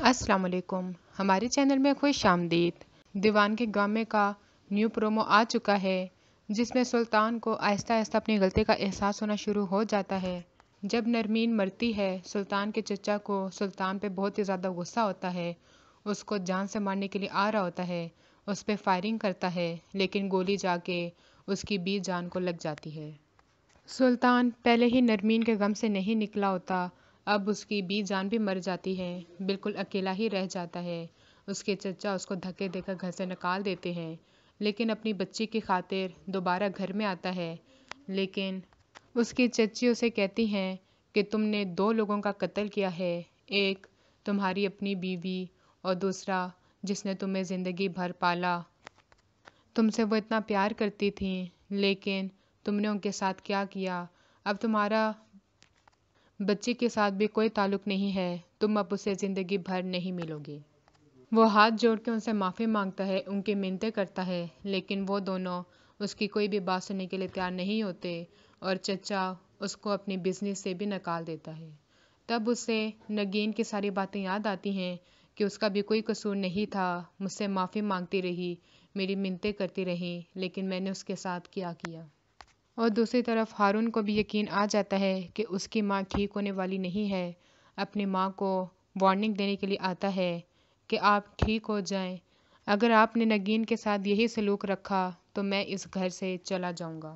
अस्सलाम वालेकुम। हमारे चैनल में खुश आमदीद। दीवान के ड्रामे का न्यू प्रोमो आ चुका है, जिसमें सुल्तान को आहिस्ता आहिस्ता अपनी गलती का एहसास होना शुरू हो जाता है। जब नरमीन मरती है, सुल्तान के चचा को सुल्तान पे बहुत ही ज़्यादा गुस्सा होता है। उसको जान से मारने के लिए आ रहा होता है, उस पर फायरिंग करता है, लेकिन गोली जाके उसकी 20 जान को लग जाती है। सुल्तान पहले ही नरमीन के गम से नहीं निकला होता, अब उसकी 20 जान भी मर जाती है, बिल्कुल अकेला ही रह जाता है। उसके चचा उसको धक्के देकर घर से निकाल देते हैं, लेकिन अपनी बच्ची की खातिर दोबारा घर में आता है। लेकिन उसकी चची उसे कहती हैं कि तुमने 2 लोगों का कत्ल किया है, एक तुम्हारी अपनी बीवी और दूसरा जिसने तुम्हें ज़िंदगी भर पाला। तुमसे वो इतना प्यार करती थी, लेकिन तुमने उनके साथ क्या किया। अब तुम्हारा बच्चे के साथ भी कोई ताल्लुक़ नहीं है, तुम अब उसे ज़िंदगी भर नहीं मिलोगे। वो हाथ जोड़ के उनसे माफ़ी मांगता है, उनकी मिन्नतें करता है, लेकिन वो दोनों उसकी कोई भी बात सुनने के लिए तैयार नहीं होते और चचा उसको अपनी बिजनेस से भी निकाल देता है। तब उसे नगीन की सारी बातें याद आती हैं कि उसका भी कोई कसूर नहीं था, मुझसे माफ़ी मांगती रही, मेरी मिन्नतें करती रही, लेकिन मैंने उसके साथ क्या किया। और दूसरी तरफ हारून को भी यकीन आ जाता है कि उसकी माँ ठीक होने वाली नहीं है। अपनी माँ को वार्निंग देने के लिए आता है कि आप ठीक हो जाएं। अगर आपने नगीन के साथ यही सलूक रखा तो मैं इस घर से चला जाऊंगा।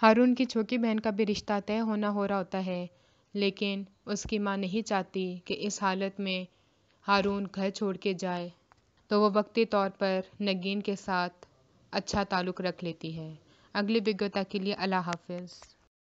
हारून की छोटी बहन का भी रिश्ता तय होना हो रहा होता है, लेकिन उसकी माँ नहीं चाहती कि इस हालत में हारून घर छोड़ के जाए, तो वो वक्ती तौर पर नगीन के साथ अच्छा ताल्लुक़ रख लेती है। अगली विज्ञता के लिए अल्लाह हाफ़िज़।